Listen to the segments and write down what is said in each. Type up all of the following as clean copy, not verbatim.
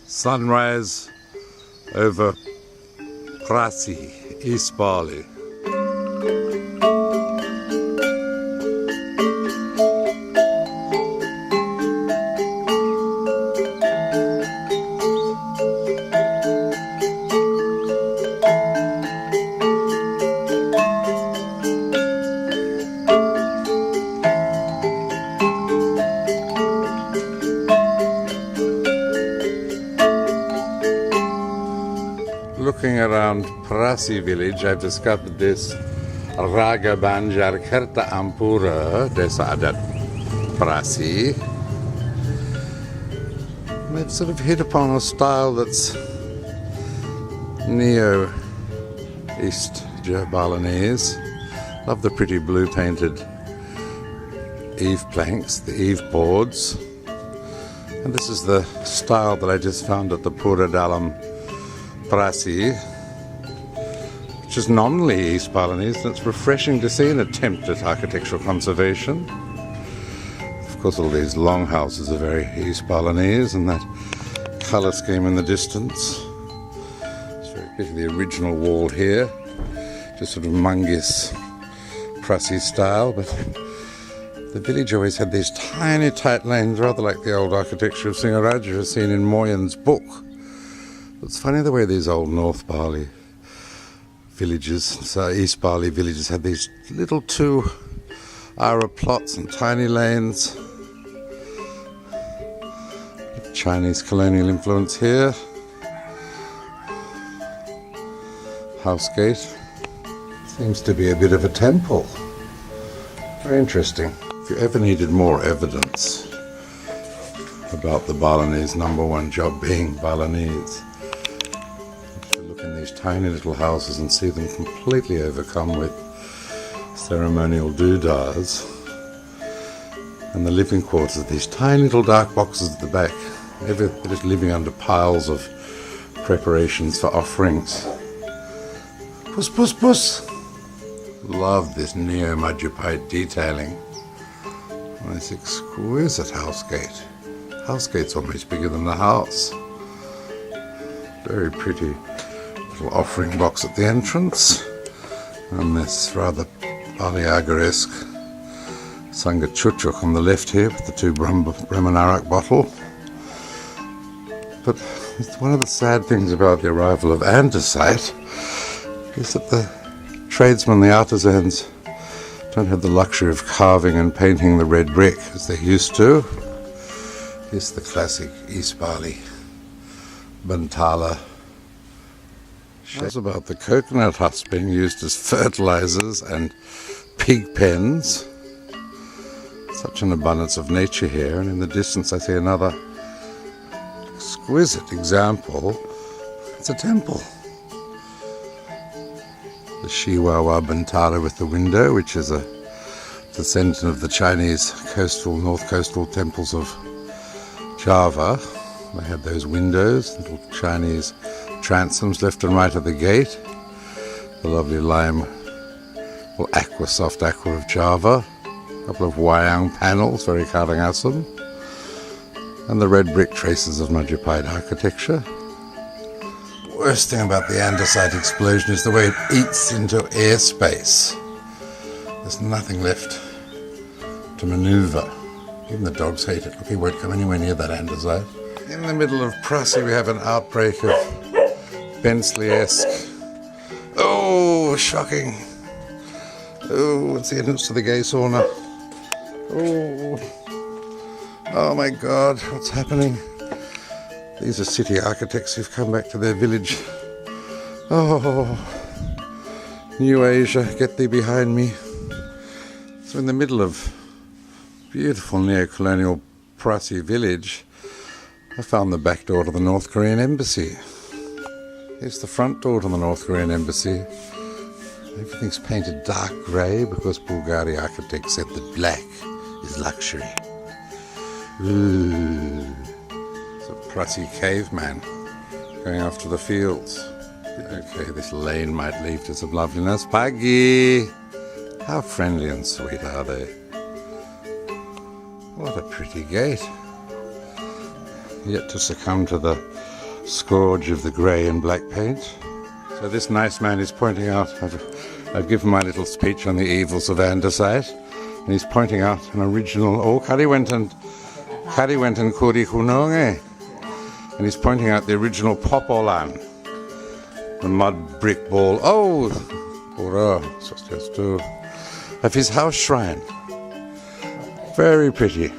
Sunrise over Perasi, East Bali. Looking around Perasi village, I've discovered this Raga Banjar Kerta Ampura, Desa Adat Perasi. And they've sort of hit upon a style that's neo-East Balinese. Love the pretty blue painted eave planks, the eave boards. And this is the style that I just found at the Pura Dalam Perasi, which is nominally East Balinese, and it's refreshing to see an attempt at architectural conservation. Of course, all these longhouses are very East Balinese, and that colour scheme in the distance. It's very bit of the original wall here, just sort of Mungis Perasi style, but the village always had these tiny tight lanes, rather like the old architecture of Singaraja as seen in Moyen's book. It's funny the way these old North Bali villages, so East Bali villages, had these little 2-ara plots and tiny lanes. Chinese colonial influence here. House gate. Seems to be a bit of a temple. Very interesting. If you ever needed more evidence about the Balinese #1 job being Balinese, in these tiny little houses and see them completely overcome with ceremonial doodahs, and the living quarters of these tiny little dark boxes at the back. They're just living under piles of preparations for offerings. Puss, puss, puss! Love this neo-Majapahit detailing. And this exquisite house gate. House gate's almost bigger than the house. Very pretty little offering box at the entrance, and this rather Baliagar-esque Sangha Chuchuk on the left here with the 2 Brahmanarak bottle. But one of the sad things about the arrival of andesite is that the tradesmen, the artisans, don't have the luxury of carving and painting the red brick as they used to. Here's the classic East Bali Bantala. Shows about the coconut husk being used as fertilizers and pig pens. Such an abundance of nature here, and in the distance I see another exquisite example. It's a temple. The Shiwawa Bantala with the window, which is a descendant of the Chinese north coastal temples of Java. They had those windows, little Chinese transoms left and right of the gate, the lovely lime or soft aqua of Java, a couple of wayang panels, very Karangasem, and the red brick traces of Majapahit architecture. Worst thing about the andesite explosion is the way it eats into airspace. There's nothing left to manoeuvre. Even the dogs hate it. Look, he won't come anywhere near that andesite. In the middle of Perasi we have an outbreak of Bensley-esque. Oh, shocking. Oh, it's the entrance to the gay sauna. Oh my God, what's happening? These are city architects who've come back to their village. Oh, New Asia, get thee behind me. So in the middle of beautiful neo-colonial Perasi village, I found the back door to the North Korean embassy. Here's the front door to the North Korean embassy. Everything's painted dark grey because Bulgari architects said that black is luxury. Ooh. It's a Perasi caveman going off to the fields. Okay, this lane might lead to some loveliness. Pagi! How friendly and sweet are they? What a pretty gate. Yet to succumb to the scourge of the grey and black paint. So this nice man is pointing out, I've given my little speech on the evils of andesite, and he's pointing out an original, Kari went and Kuri Hunonge, and he's pointing out the original popolan, the mud brick wall, of his house shrine. Very pretty.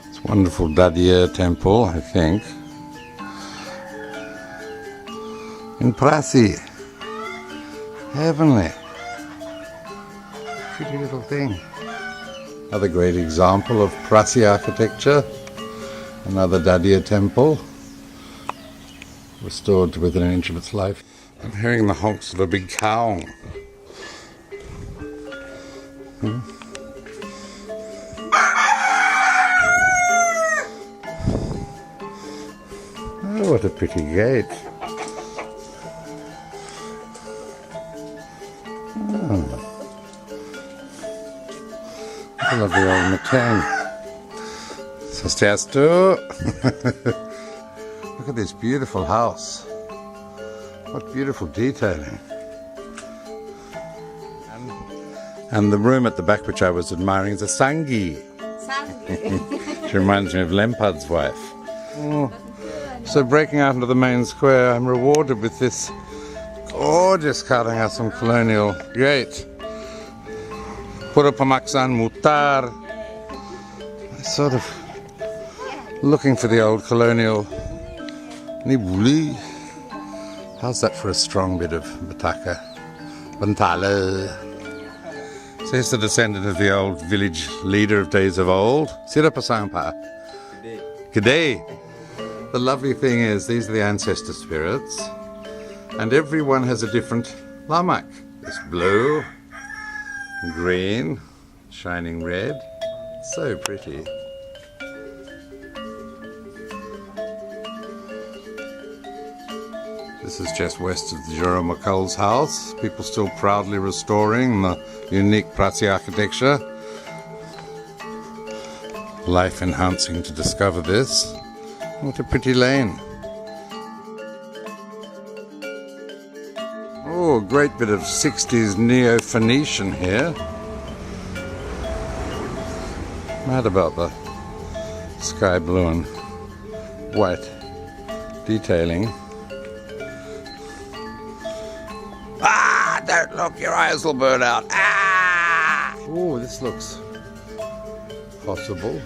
It's a wonderful Dadia temple, I think. In Perasi. Heavenly. Pretty little thing. Another great example of Perasi architecture. Another Dadia temple. Restored to within an inch of its life. I'm hearing the honks of a big cow. Oh, what a pretty gate. I love the old Matang. Sastiastu. Look at this beautiful house. What beautiful detailing. And the room at the back which I was admiring is a Sangi. She reminds me of Lempard's wife. So breaking out into the main square, I'm rewarded with this gorgeous Karangasem colonial gate. Pura Pamaksan Mutar. Sort of looking for the old colonial Nibuli. How's that for a strong bit of Bataka? Bantala. So here's the descendant of the old village leader of days of old. Sirapasampa. G'day. The lovely thing is, these are the ancestor spirits, and everyone has a different lamak. There's blue, green, shining red. So pretty. This is just west of the Jura McCull's house. People still proudly restoring the unique Perasi architecture. Life enhancing to discover this. What a pretty lane. Oh, a great bit of 60s Neo-Phoenician here. Mad about the sky blue and white detailing. Don't look, your eyes will burn out. Oh, this looks possible.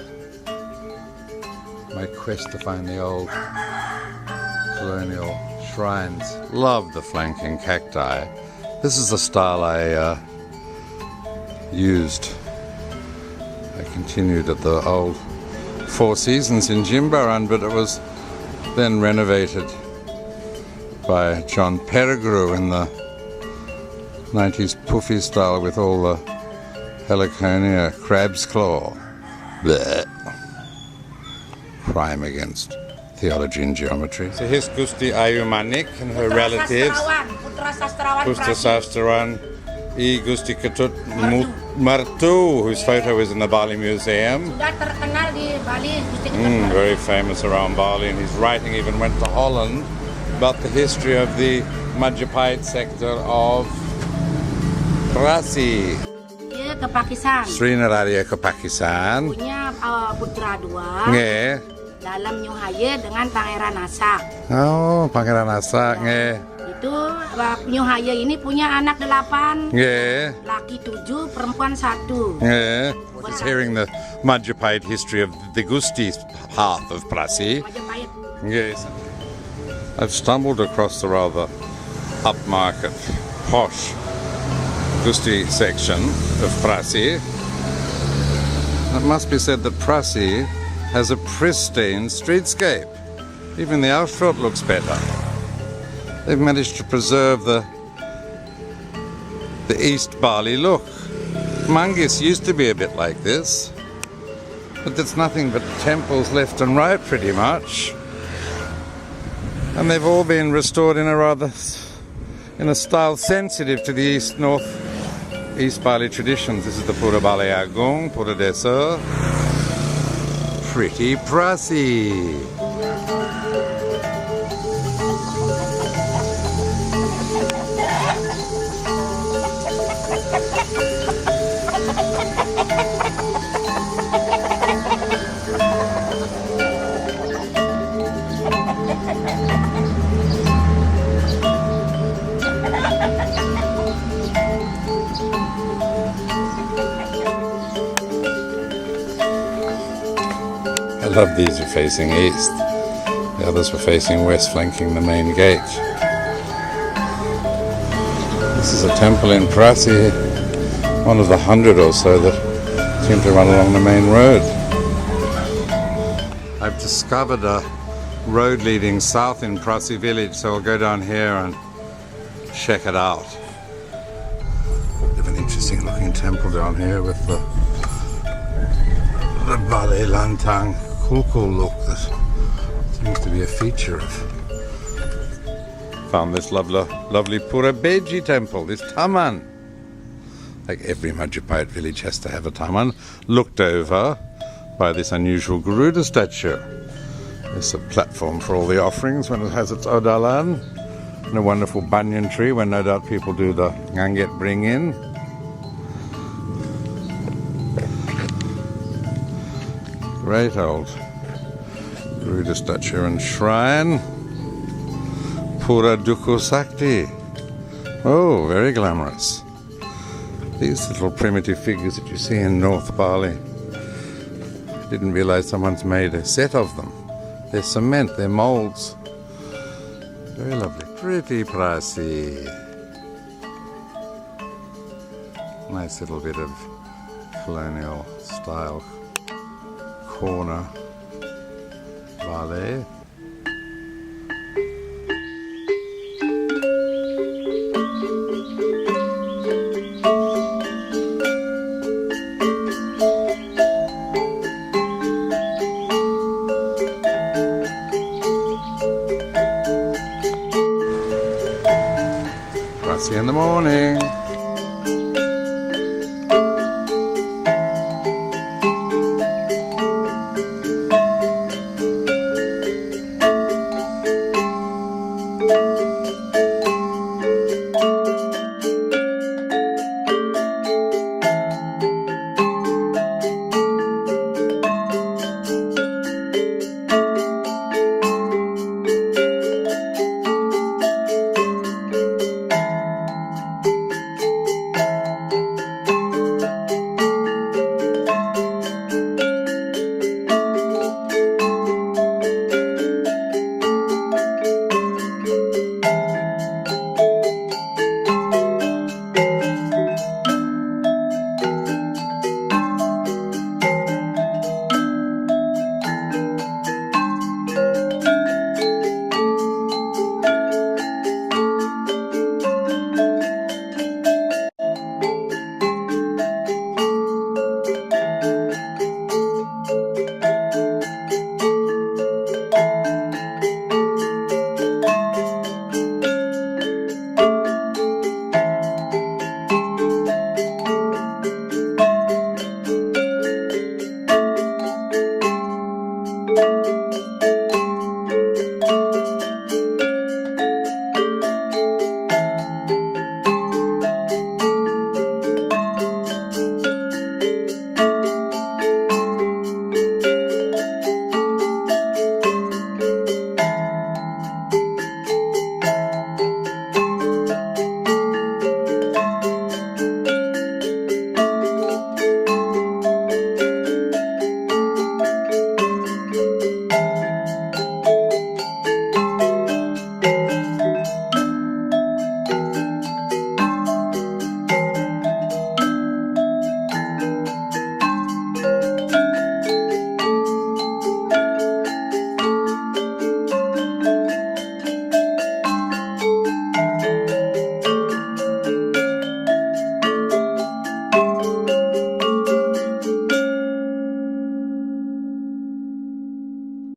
My quest to find the old colonial shrines. Love the flanking cacti. This is the style I used. I continued at the old Four Seasons in Jimbaran, but it was then renovated by John Peregrine in the 90s puffy style with all the heliconia crab's claw. Blech. Crime against theology and geometry. So here's Gusti Ayu Manik and her relatives. Putra Sastrawan, I Gusti Ketut Martu, whose photo is in the Bali Museum. Very famous around Bali, and his writing even went to Holland about the history of the Majapahit sector of Perasi. Dia ke Pakistan. Sri Nararia ke Pakistan. Punya putra dua. Nge. Dalam Nyuhaya dengan Pangeran Asak. Oh, Pangeran Asak. Nge. Itu Nyuhaya ini punya anak 8. Nge. Laki 7, perempuan 1. Nge. Just hearing the Majapahit history of the Gusti path of Perasi. Majapahit. Yes. I've stumbled across the rather upmarket, posh Gusti section of Perasi. It must be said that Perasi has a pristine streetscape. Even the asphalt looks better. They've managed to preserve the East Bali look. Mangis used to be a bit like this, but there's nothing but temples left and right pretty much. And they've all been restored in a style sensitive to the East Bali traditions. This is the Pura Bali Agung, Pura Desa. Pretty Perasi. lot of these were facing east. The others were facing west, flanking the main gate. This is a temple in Perasi, one of the 100 or so that seem to run along the main road. I've discovered a road leading south in Perasi village, so I'll go down here and check it out. Bit of an interesting looking temple down here with the Bali Lantang Kulkul look that seems to be a feature of. Found this lovely Pura Beji temple, this taman. Like every Majapahit village has to have a taman, looked over by this unusual Garuda statue. There's a platform for all the offerings when it has its odalan, and a wonderful banyan tree when no doubt people do the nganget bring in. Great old Garuda statue and shrine. Pura Duku Sakti. Oh, very glamorous. These little primitive figures that you see in North Bali. I didn't realize someone's made a set of them. They're cement, they're molds. Very lovely. Pretty Perasi. Nice little bit of colonial style corner Bali. Perasi in the morning.